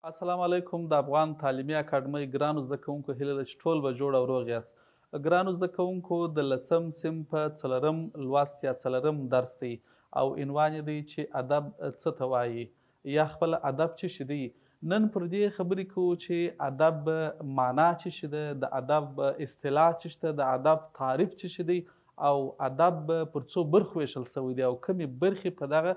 السلام علیکم. د افغان تعلیمي اکاډمۍ ګرانو زده کوونکو هیله ده چې ټول به جوړ او روغ یاست. ګرانو زده کوونکو د 10م صنف په 4م لوست یا 4م درس دی او عنوان یې دی چې ادب څه ته وایي یا خپل ادب څه شی دی. نن پر دې خبرې کوو چې ادب معنا څه شی ده، د ادب اصطلاح څه شی ده، د ادب تعریف څه شی دی او ادب پر څو برخو ویشل شوی دی او کومې برخې په دغه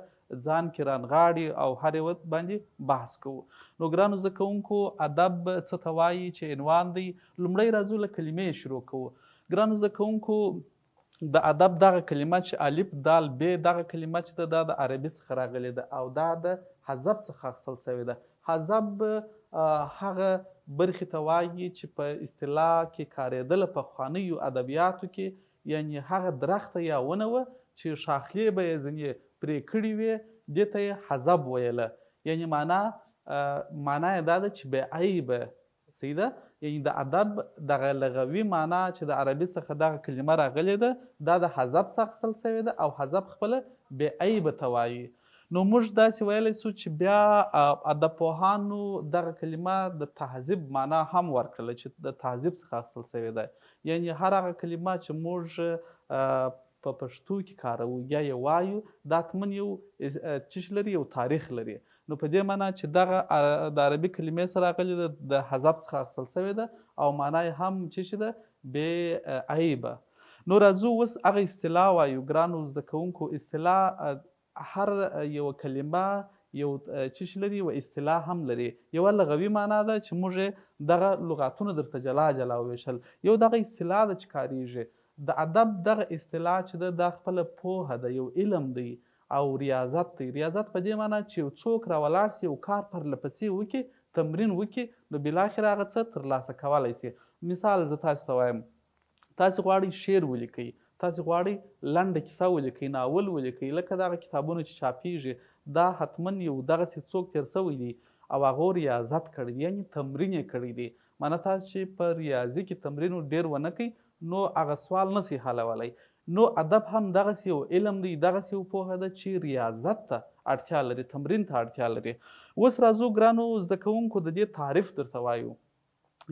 ځان کې رانغاړي او هر یو باندې بحث کوو. نو ګرانو زده کوونکو ادب څه ته وایي چې عنوان دی. لومړی راځو له کلمې شروع کوو. ګرانو زده کوونکو د ادب دغه کلمه چې الف دال ب دغه کلمه چې ده دا د عربي څخه راغلې ده او دا د حذف څخه اخیستل شوې ده. حذف هغه برخې ته وایي چې په اصطلاح کې کارېدله په پخوانیو ادبیاتو کې، یعنې هغه درخته یا ونه وه چې شاخلې به یې ځینې پرې کړي وې، دې ته یې حذف ویله. یعنې معنا یې دا ده چې بې عیبه صحیح ده. یعنې د ادب دغه لغوي معنا چې د عربي څخه دغه کلمه راغلې ده دا د حذف څخه اخیستل شوې ده او حذف خپله بې عیبه ته وایي. نو موږ داسې ویلی سو چې بیا ادب پوهانو دغه کلمه د تهذیب معنا هم ورکړله چې د تهذیب څخه اخیستل شوې ده. یعنې هر هغه کلمه چې موږ په پښتو کې کاروو یا یې وایو دا حتما یو څه لري، یو تاریخ لري. نو په دې معنا چې دغه د عربي کلمې سره راغلې ده د حذف څخه اخیستل شوې ده او معنا یې هم څه شي ده بې عیبه. نو راځو اوس هغه اصطلاح وایو. ګرانو زده کوونکو اصطلاح هر یو کلمه یو څه شي لري، یو اصطلاح هم لري. یوه لغوي معنا ده چې موږ دغه لغاتونه درته جلا جلا وویشل. یو دغه اصطلاح ده چې کاریږي. د ادب دغه اصطلاح چې ده دا خپله پوهه ده، یو علم دی او ریاضت دی. ریاضت په دې معنا چې یو څوک راولاړ سي یو کار پرله پسې وکړي، تمرین وکړي، نو بالاخره هغه څه ترلاسه کولی سي. مثال زه تاسو ته وایم، تاسې غواړئ شعر ولیکئ، تاسې غواړئ لنډه کیسه ولیکئ، ناول ولیکئ، لکه دغه کتابونه چې چاپیږي دا حتما یو دغسې څوک تېر شوی دی او هغو ریاضت کړی دی، یعنې تمرین یې کړی دی. معنا تاسو چې په ریاضي کې تمرین ډېر ونه کوئ نو هغه سوال نسی حلولی. نو ادب هم دغسې یو علم دی، دغسې یو پوهه ده چې ریاضت ته اړتیا لري، تمرین ته اړتیا لري. اوس راځو ګرانو زده کوونکو د دې تعریف درته وایو.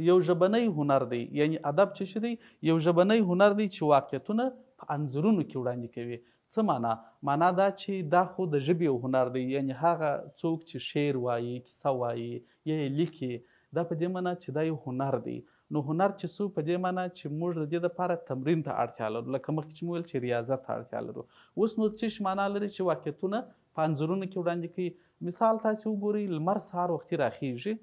یو ژبنی هنر دی، یعنې ادب څه شی دی؟ یو ژبنی هنر دی چې واقعیتونه په انځورونو کې وړاندې کوي. څه معنا؟ معنا دا چې دا خو د ژبې یو هنر دی، یعنې هغه څوک چې شعر وایي، کیسه وایي یا یې لیکي، دا په دې معنا چې دا یو هنر دی. نو هنر چې څو په دې معنا چې موږ د دې دپاره تمرین ته اړتیا لرو، لکه مخکې چې مو ویل چې ریاضت ته اړتیا لرو. اوس نو څه معنا لري چې واقعیتونه په انځورونو کې وړاندې کوي. مثال تاسې وګورئ، لمر سهار وختي راخیږي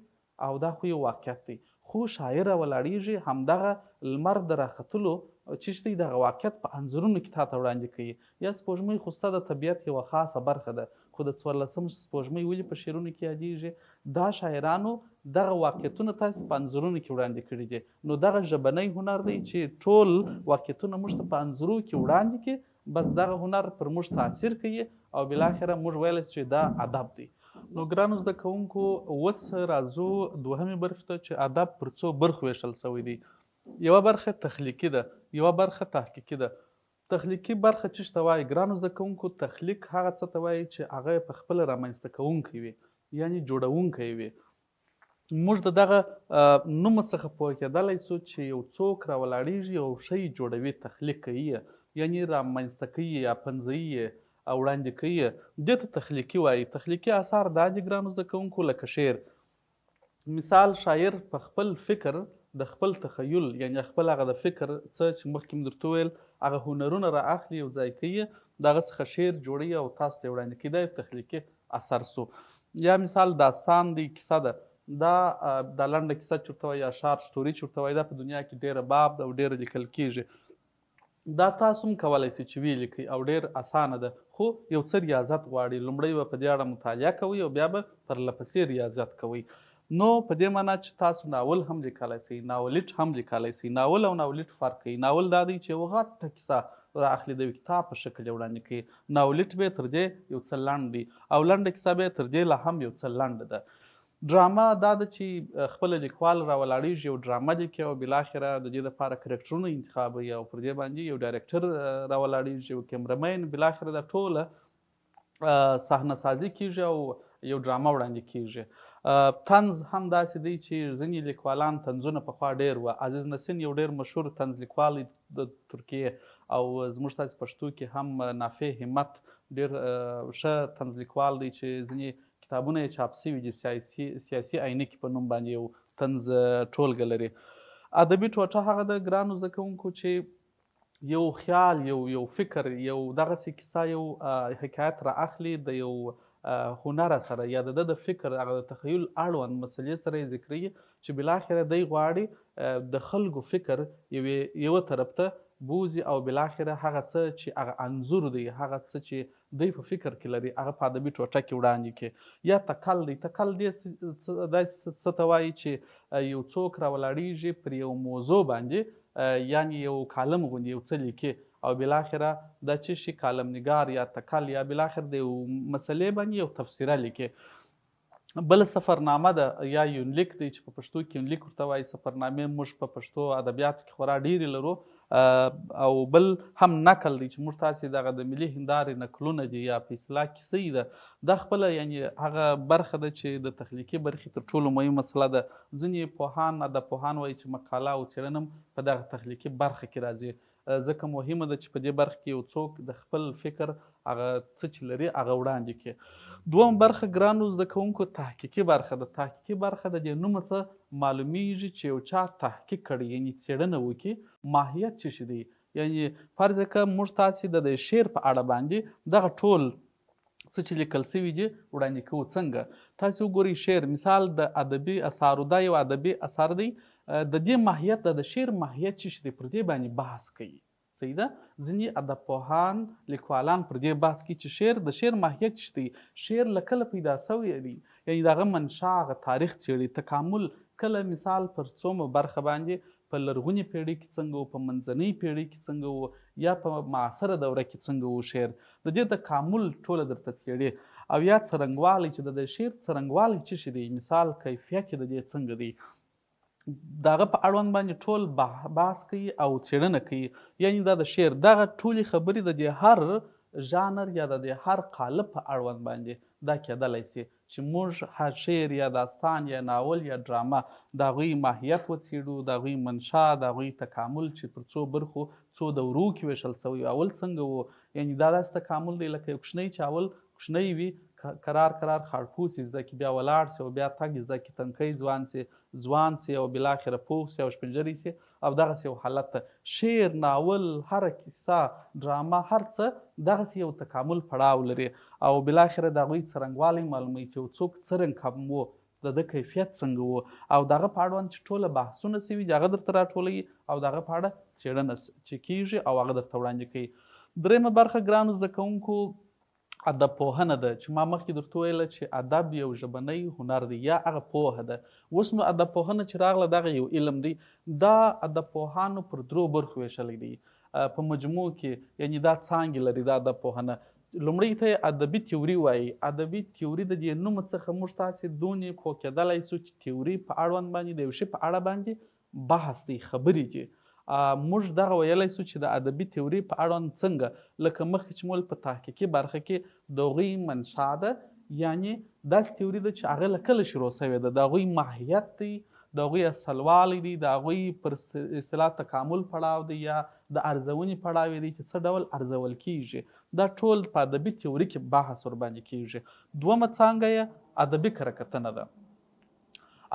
او دا خو یو واقعیت دی، خو شاعر راولاړیږي همدغه لمر د راختلو چې دی دغه واقعیت په انځورونو کې تاته وړاندې کوي. یا سپوږمۍ خو ستا د طبیعت یوه خاصه برخه ده، خو د 14 سپوږمۍ ولې په شعرونو کې یادیږي؟ دا شاعرانو دغه واقعیتونه تاسې په انځورونو کې وړاندې کړي دي. نو دغه ژبنی هنر دی چې ټول واقعیتونه موږ ته په انځورو کې وړاندې کړي، بس دغه هنر پر موږ تاثیر کوي او بالاخره موږ ویلی چې دا ادب دی. نو ګرانو زده کوونکو اوس راځو دوهمې برخې ته چې ادب پر څو برخو ویشل شوی دی. یوه برخه تخلیقي ده، یوه برخه تحقیقي ده. تخلیقي برخه څه ته وایي؟ ګرانو زده کوونکو تخلیق هغه څه ته وایي چې هغه یې په خپله رامنځته کوونکی وي، یعنې جوړونکی وي. موږ د دغه نوم څخه پوه کېدلی سو چې یو څوک راولاړېږي یو شی جوړوي، تخلیق کوي یې، یعنې رامنځته کوي یا پنځوي یې او وړاندې کوي یې، دې ته تخلیقي وایي. تخلیقي اثار دا دي ګرانو زده کوونکو لکه شعر. مثال شاعر په خپل فکر د خپل تخیل، یعنې خپل هغه د فکر څه چې مخکې مې درته وویل هغه هنرونه را اخلي، یو ځای کوي، دغه څخه شعر جوړوي او تاسو ته یې وړاندې کوي، دا یو تخلیقي اثر سو. یا مثال داستان دی، کیسه ده، دا لنډه کیسه چې ورته وایي یا شارټ سټوري چې ورته وایي، دا په دنیا کې ډېره باب ده او ډېره لیکل کېږي. دا تاسو هم کولی سئ چې ویې لیکئ او ډېر اسانه ده، خو یو څه ریاضت غواړي. لومړی به په دې اړه مطالعه کوئ او بیا به پرله پسې ریاضت کوئ. نو په دې معنا چې تاسو ناول هم لیکلی سئ، ناولټ هم لیکلی سئ. ناول او ناولټ فرق کوي. ناول دا دی چې یوه غټه کیسه را اخلي، د یو کتاب په شکل یې وړاندې کوي. ناولټ به یې تر دې یو څه لنډ دی او لنډه کیسه به یې تر دې لا هم یو څه لنډه ده. ډرامه دا ده چې خپله لیکوال راولاړېږي، یو ډرامه لیکي او بالاخره د دې دپاره کرکټرونه انتخابوي او پر دې باندې یو ډایرکټر راولاړېږي، یو کیمرمین، بالاخره دا ټوله صحنه سازي کېږي او یو ډرامه وړاندې کېږي. طنز هم داسې دی چې ځینې لیکوالان طنزونه پخوا ډېر وه. عزیز نسین یو ډېر مشهور طنز لیکوال د ترکیې، او زموږ تاسې پښتو کې هم نافع همت ډېر ښه طنز لیکوال دی چې ځینې کتابونه یې چاپ سوي دي. سیاسي عینکې په نوم باندې یو طنز ټولګه لري. ادبي ټوټه هغه د ګرانو زده کوونکو چې یو خیال، یو فکر، یو دغسې کیسه، یو حکایت را اخلي د یو هنر سره یا د د فکر هغه د تخیل اړوند مسلې سره یې ذکروي چې بالاخره دی غواړي د خلکو فکر یوه طرف ته بوځي او بالاخره هغه څه چې هغه انځور دی، هغه څه چې دی په فکر کې لري، هغه په ادبي ټوټه کې وړاندې کړي. یا تکل دی. تکل داسې څه ته وایي چې یو څوک راولاړېږي پر یو موضوع باندې، یعنې یو کالم غوندې یو څه لیکي، او بالاخره دا چې شي کالمنګار یا تکل یا بالاخره د یو مسلې باندې یو تفسیره لیکي. بل سفرنامه ده یا یونلیک دی چې په پښتو کې یونلیک ورته وایي. سفرنامې موږ په پښتو ادبیاتو کې خورا ډېرې لرو. او بل هم نقل دی چې موږ تاسې دغه د ملي هندارې نقلونه دي یا په اصطلاح کیسې ده. دا خپله یعنې هغه برخه ده چې د تخلیقي برخې تر ټولو مهم مسله ده. ځینې پوهان، ادب پوهان وایي چې مقاله او څېړنه هم په دغه تخلیقي برخه کې راځي، ځکه مهمه ده چې په دې برخه کې یو څوک د خپل فکر هغه څه چې لري هغه وړاندې کړي. دوم برخه ګرانو زده کوونکو تحقیقي برخه ده. تحقیقي برخه د دې نومه څه معلومیږي چې یو چا تحقیق کړی، یعنې څېړنه وکړي ماهیت څه شی دی. یعنې فرض کړه موږ تاسې د شعر په اړه باندې دغه ټول څه چې لیکل سوي دي وړاندې کوو. څنګه تاسې وګورئ شعر مثال د ادبي اثارو، دا یو ادبي اثر دی. د دې ماهیت د شعر ماهیت څه شی دی پر دې باندې بحث کوي. صحیح ده. ځینې ادب پوهان، لیکوالان پر دې بحث کوي چې د شعر ماهیت څه دی. شعر له کله پیدا سوی دی، یعنې د هغه منشا، هغه تاریخ څېړي. تکامل کله مثال پر څومره برخه باندې په لرغونې پیړۍ کې څنګه و، په منځنۍ پیړۍ کې څنګه و، یا په معاصره دوره کې څنګه و شعر. د دې تکامل ټوله درته څېړي. او یا څرنګوالی چې د شعر څرنګوالی څه شی دی، مثال کیفیت د دې څنګه دی، د هغه په اړوند باندې ټول بحث کوي او څېړنه کوي. یعنې دا د شعر دغه ټولې خبرې د دې هر ژانر یا د دې هر قالب په اړوند باندې دا کېدلی سي چې موږ هر شعر یا داستان یا ناول یا ډرامه د هغوی ماهیت وڅېړو، د هغوی منشا، د هغوی تکامل چې پر څو برخو څو دورو کې ویشل سوی. اول څنګه و، یعنې دا داسې تکامل دی لکه یو کوچنی چې اول کوچنی وي، کرار خاړپوڅ زده کړي، بیا ولاړ سي او بیا تګ زده کړي، تنکی ځوان سي او بالاخره پوخ سي او شپنجری سي، او دغسې یو حالت ته شعر، ناول، هره کیسه، ډرامه، هر څه دغسې یو تکامل پړاو لري. او بالاخره د هغوی څرنګوالی معلوموي چې یو څوک څرنګه کم و، د ده کیفیت څنګه و، او د هغه په اړوند چې ټوله بحثونه سوي دي هغه درته راټولوي او د هغه په اړه څېړنه چې کېږي او هغه درته وړاندې کوي. درېیمه برخه ګرانو زده کوونکو ادب پوهنه ده، چې ما مخکې درته ویله چې ادب یو ژبنی هنر دی یا هغه پوهه ده. اوس نو ادب پوهنه چې راغله دغه یو علم دی. دا ادب پوهانو پر درو برخو ویشلی دی په مجموع کې، یعنې دا څانګې لري دا ادب پوهنه. لومړی ته یې ادبي تیوري وایي. ادبي تیوري د دې نوم څخه موږ تاسې دونې پوه کېدلی سو چې تیوري په اړوند باندې د یو شي په اړه باندې بحث دی، خبرې دي. موږ دغه ویلی سو چې د ادبي تیوري په اړوند څنګه، لکه مخکې چې مول په تحقیقي برخه کې د هغوی منشا ده، یعنې داسې تیوري ده چې هغه له کله شروع سوې ده، د هغوی ماهیت دی، د هغوی اصلوالی دی، د هغوی پر اصطلاح تکامل پړاو دی یا د ارزونې پړاو دی چې څه ډول ارزول کیږي. دا ټول په ادبي تیوري کې بحث ورباندې کیږي. دومه څانګه یې ادبي کرکتنه ده.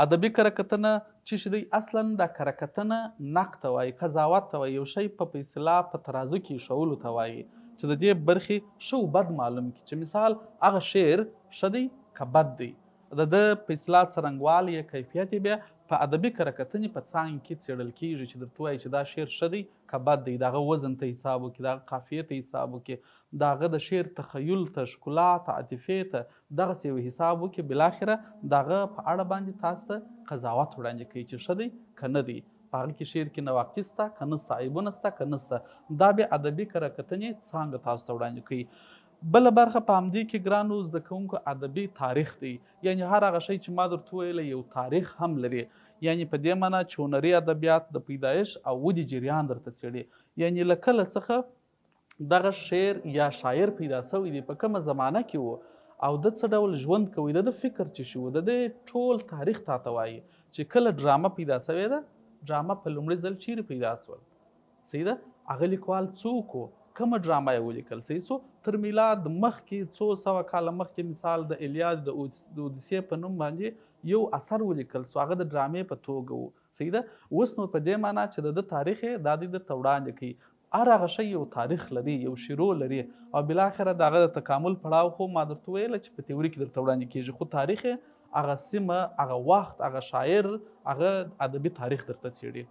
ادبي کرکتنه چې شي دی اصلا دا کرکتنه نقد ته وایي، قضاوت ته وایي، یو شی په اصطلاح په ترازو کې ایښولو ته وایي چې د دې برخې ښه او بد معلوم کړي، چې مثال هغه شعر ښه دی که بد دی، د ده په اصطلاح څرنګوالی یې کیفیت یې بیا په ادبي کرکتنې په څانګه کې څېړل کېږي چې درته وایي چې دا شعر ښه دی که بد دی، د هغه وزن ته حساب وکړي، د هغه قافیې ته حساب وکړي، د هغه د شعر تخیل ته، ښکلا ته، عاطفې ته دغسې یو حساب وکړي. بالاخره د هغه په اړه باندې تاسو ته قضاوت وړاندې کوي چې ښه دی که نه دی، په هغه کې شعر کې نواقص شته که نسته، عیبونه شته که نسته. دا بیا ادبي کرکتنې څانګه تاسو ته وړاندې کوي. بله برخه په همدې کې ګرانو زده کوونکو ادبي تاریخ دی، یعنې هر هغه شی چې ما درته ویلی یو تاریخ هم لري، یعنې په دې معنا چې هنري ادبیات د پیدایش او ودې جریان درته څېړي، یعنې له کله څخه دغه شعر یا شاعر پیدا سوی دی، په کومه زمانه کې و، او د څه ډول ژوند کوي، د فکر چې شو، د ټول تاریخ تاته وایي چې کله ډرامه پیدا سوې ده، ډرامه په لومړي ځل چیرې پیدا سول، صحیح ده؟ هغه لیکوال څوک و، کومه ډرامه یې ولیکل، صحیح سو؟ تر میلاد مخکې 200 کاله مخکې مثال د الیاد د اودیسې په نوم باندې یو اثر ولیکل سو، هغه د ډرامې په توګه و، صحیح ده؟ اوس نو په دې معنا چې د تاریخ یې دا درته وړاندې کوي. هر هغه شی یو تاریخ لري، یو شروع لري، او بالاخره د هغه د تکامل پړاو خو ما درته ویله چې په تیوري کې درته وړاندې کېږي، خو تاریخ یې هغه سیمه، هغه وخت، هغه شاعر، هغه ادبي تاریخ درته څېړي.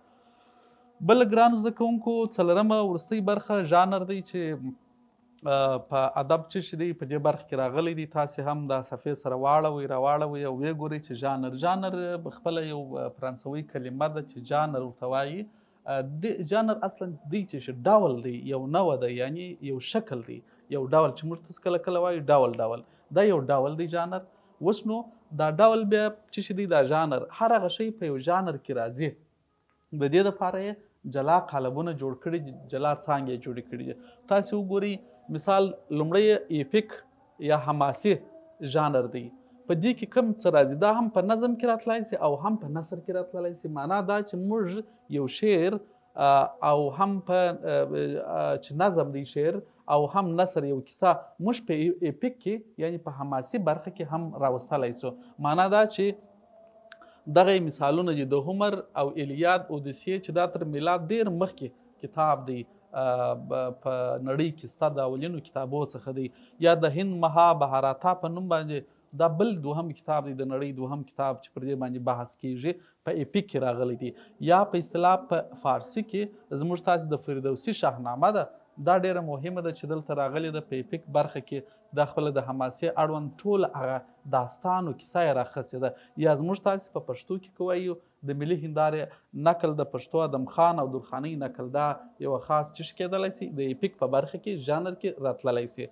بل ګرانو زده کوونکو، څلورمه وروستۍ برخه ژانر دی چې په ادب چې دی په دې برخه کې راغلی دی. تاسې هم دا صفحې سره واړوئ راواړوئ او ویې ګورئ چې ژانر خپله یو فرانسوي کلمه ده چې ژانر ورته وایي. ژانر اصلا دی چې ډول دی، یو نوع ده، یعنی یو شکل دی، یو ډول چې موږ تاسو کله کله وایو ډول، دا یو ډول دی ژانر. اوس نو دا ډول بیا چې دی دا ژانر، هر هغه شی په یو ژانر کې راځي، د دې دپاره یې جلا قالبونه جوړ کړي، جلا څانګې یې جوړې کړي دي. تاسې وګورئ مثال لومړی ایپیک یا حماسي ژانر دی، په دې کې کوم څه راځي؟ دا هم په نظم کې راتللی سي او هم په نثر کې راتللی سي. معنا دا چې موږ یو شعر او هم په چې نظم دی شعر او هم نثر یو کیسه موږ په ایپیک کې یعنی په حماسي برخه کې هم راوستلی سو. معنا دا چې دغه مثالونه دي د هومر او الیاد اودیسې چې دا تر میلاد ډېر مخکې کتاب دی، په نړۍ کې ستا د اولینو کتابو څخه دی، یا د هند مهابهاراتا په نوم باندې دا بل دوهم کتاب دی، د نړۍ دوهم کتاب چې پر دې باندې بحث کیږي، په ایپیک کې راغلی دی. یا په اصطلاح په فارسي کې زموږ تاسې د فردوسي شاهنامه ده، دا ډیره مهمه ده چې دلته راغلې ده په ایپیک برخه کې، دا خپله د حماسي اړوند ټول هغه داستان و کیسه یې راخڅې ده. یا زموږ تاسې په پښتو کې که وایو د ملي هندارې نقل د پښتو ادم خان او درخانۍ نقل، دا یوه خاص چیش کېدلی سي، د ایپیک په برخه کې ژانر کې راتللی سي.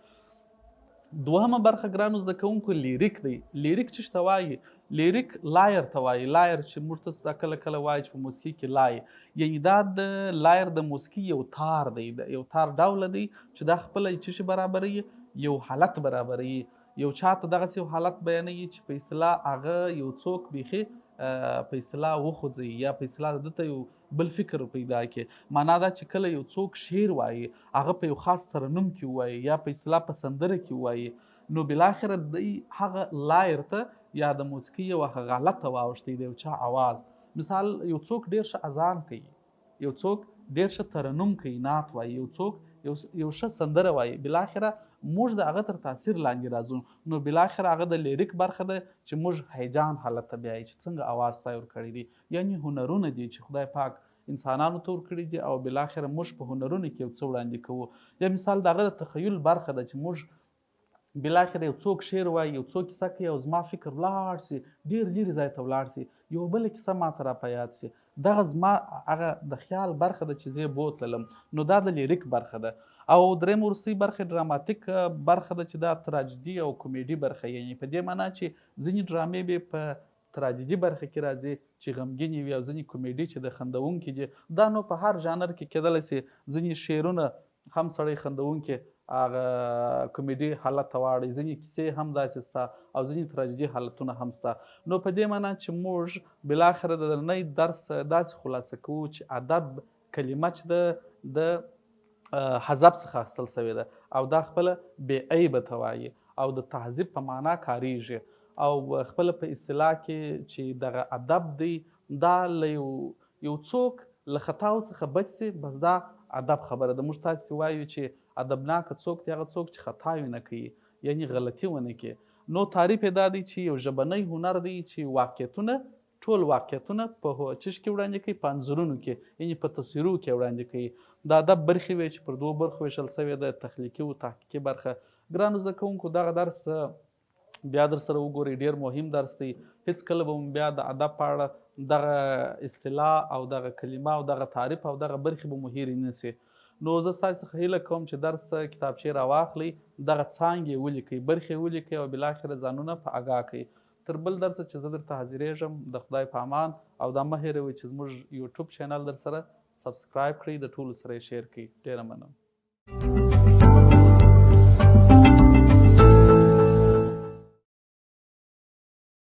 دوهمه برخه ګرانو زده کوونکو لیریک دی. لیریک چې ته وایي، لیریک لایر ته وایي، لایر چې موږ تاسو دا کله کله وایي چې په موسیقي کې لای، یعنی دا د لایر د موسیقي یو تار دی، یو تار ډوله دی چې دا خپله چې شي برابروي، یو حالت برابروي، یو چاته دغسې یو حالت بیانوي چې په اصطلاح هغه یو څوک بیخي په اصطلاح وخوځي یا په اصطلاح دته یو بل فکر پیدا کړي. معنا دا چې کله یو څوک شعر وایي، هغه په یو خاص ترنم کې وایي یا په اصطلاح په سندره کې وایي، نو بالاخره دی هغه لایر ته یا د موسیقي یو غلطه واوښتی د یو چا اواز. مثال یو څوک ډېر ښه اذان کوي، یو څوک ډېر ښه ترنم کوي، نعت وایي، یو څوک یو ښه سندره وایي، بالاخره موږ د هغه تر تاثیر لاندې راځو، نو بالاخره هغه د لیریک برخه ده چې موږ هیجان حالت ته بیایي چې څنګه اواز خدای ورکړی دی، یعنی هنرونه دي چې خدای پاک انسانانو ته ورکړي دي او بالاخره موږ په هنرونو کې یو څه وړاندې کوو. یا مثال د هغه د تخیل برخه ده چې موږ بالاخره یو څوک شعر وایي، یو څوک کیسه کوي او زما فکر ولاړ سي ډېر لرې ځای ته ولاړ سي، یو بله کیسه ماته را په یاد سي، دغه زما هغه د خیال برخه ده چې زه یې بوتللم، نو دا د لیریک برخه ده. او درېیم وروستۍ برخه ډراماتیک برخه ده چې دا تراجدي او کومیډي برخه، یعنی په دې معنا چې ځینې ډرامې به په تراجدي برخه کې راځي چې غمګینې وي او ځینې کومیډي چې د خندونکي دي. دا نو په هر ژانر کې کېدلی سي، ځینې شعرونه هم سړی خندونکي هغه کومیډي حالت ته واړوي، ځینې کیسې هم داسې سته او ځینې تراجدي حالتونه هم سته. نو په دې معنا چې موږ بالاخره د نننۍ درس داسې خلاصه کوو چې ادب کلمه چې د حذف څخه اخیستل سوې ده او دا خپله بې عیبه ته وایي او د تهذیب په معنا کاریږي، او خپله په اصطلاح کې چې دغه ادب دی دا له یو څوک له خطاو څخه بچ سي، بس دا ادب خبره ده. موږ تاسې وایو چې ادبناکه څوک دی هغه څوک چې خطاوي نه کوي، یعنی غلطي ونه کړي. نو تعریف یې دا دی چې یو ژبنی هنر دی چې واقعیتونه، ټول واقعیتونه په چش کې وړاندې کوي، په انځورونو کې یعنی په تصویرو کې وړاندې کوي. د ادب برخې وې چې پر دوو برخو ویشل سوې ده، تخلیقي او تحقیقي برخه. ګرانو زده کوونکو دغه درس بیا در سره وګورئ، ډېر مهم درس دی. هېڅکله به مو بیا د ادب په اړه دغه اصطلاح او دغه کلمه او دغه تعریف او دغه برخې به مو هېرې نه سي. نو زه ستاسو څخه هیله کوم چې درس کتابچې راواخلئ، دغه څانګې ولیکئ، برخې ولیکئ او بالاخره ځانونه په اګاه کړئ. تر بل درسه چې زه درته حاضرېږم، د خدای په امان، او دا مه هېروئ چې زموږ یوټیوب چینل در سره سبسکرایب کړئ، د ټولو سره یې شیر کړئ. ډېره مننه.